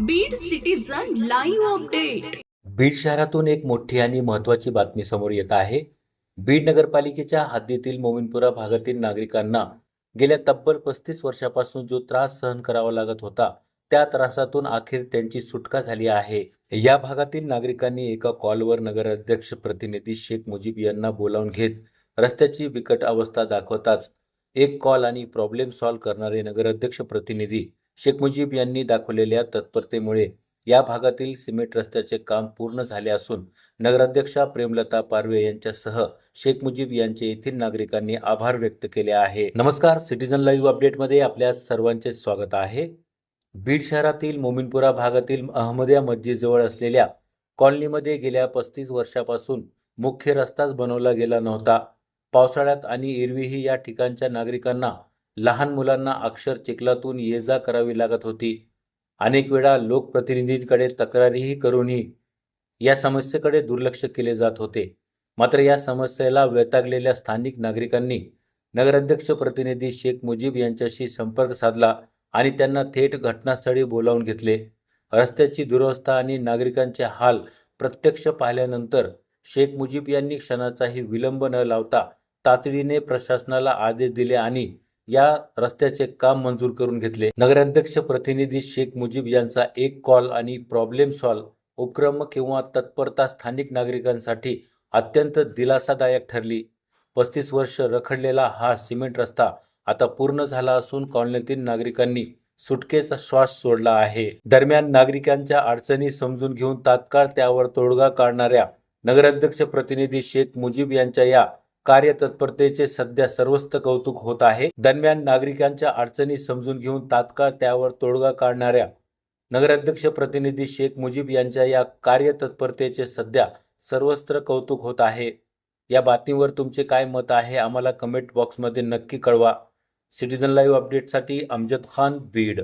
Beed citizen live update. Beed शहरातून एक मोठी आणि महत्त्वाची बातमी समोर येत आहे. बीड नगरपालिकेच्या हद्दीतील मोमीनपुरा भागातील नागरिकांना गेल्या तब्बल 35 वर्षापासून जो त्रास सहन करावा लागत होता, त्या त्रासातून अखेर त्यांची सुटका झाली आहे. या भागातील नागरिकांनी एका कॉलवर नगराध्यक्ष प्रतिनिधी शेख मुजीब यांना बोलावून घेत रस्त्याची बिकट अवस्था दाखवताच एक कॉल आणि प्रॉब्लेम सॉल्व्ह करणारे नगराध्यक्ष प्रतिनिधी शेख मुजीब यांनी दाखवलेल्या तत्परतेमुळे या भागातील सिमेंट रस्त्याचे काम पूर्ण झाले असून नगराध्यक्षा प्रेमलता पारवे यांच्यासह शेख मुजीब यांचे येथील नागरिकांनी आभार व्यक्त केले आहे. नमस्कार, सिटीजन लाईव्ह अपडेटमध्ये आपल्या सर्वांचे स्वागत आहे. बीड शहरातील मोमीनपुरा भागातील अहमदिया मस्जिदजवळ असलेल्या कॉलनीमध्ये गेल्या 35 वर्षापासून मुख्य रस्ताच बनवला गेला नव्हता. पावसाळ्यात आणि एरवीही या ठिकाणच्या नागरिकांना लहान मुलांना अक्षर चिखलातून ये जा करावी लागत होती. अनेक वेळा लोकप्रतिनिधींकडे तक्रारीही करूनही या समस्येकडे दुर्लक्ष केले जात होते. मात्र या समस्येला वैतागलेल्या स्थानिक नागरिकांनी नगराध्यक्ष प्रतिनिधी शेख मुजीब यांच्याशी संपर्क साधला आणि त्यांना थेट घटनास्थळी बोलावून घेतले. रस्त्याची दुरवस्था आणि नागरिकांचे हाल प्रत्यक्ष पाहिल्यानंतर शेख मुजीब यांनी क्षणाचाही विलंब न लावता तातडीने प्रशासनाला आदेश दिले आणि या रस्त्याचे काम मंजूर करून घेतले. नगराध्यक्ष प्रतिनिधी शेख मुजीब यांचा एक कॉल आणि प्रॉब्लेम सॉल्व्ह उपक्रम किंवा तत्परता स्थानिक नागरिकांसाठी अत्यंत दिलासादायक ठरली. 35 वर्ष रखडलेला हा सिमेंट रस्ता आता पूर्ण झाला असून कॉलनीतील नागरिकांनी सुटकेचा श्वास सोडला आहे. दरम्यान नागरिकांच्या अडचणी समजून घेऊन तात्काळ त्यावर तोडगा काढणाऱ्या नगराध्यक्ष प्रतिनिधी शेख मुजीब यांच्या या कार्यतत्परतेचे सध्या सर्वत्र कौतुक होत आहे. दरम्यान नागरिकांच्या अडचणी समजून घेऊन तात्काळ त्यावर तोडगा काढणाऱ्या नगराध्यक्ष प्रतिनिधी शेख मुजीब यांच्या या कार्यतत्परतेचे सध्या सर्वत्र कौतुक होत आहे. या बातमीवर तुमचे काय मत आहे आम्हाला कमेंट बॉक्समध्ये नक्की कळवा. सिटीजन लाईव्ह अपडेटसाठी अमजद खान, बीड.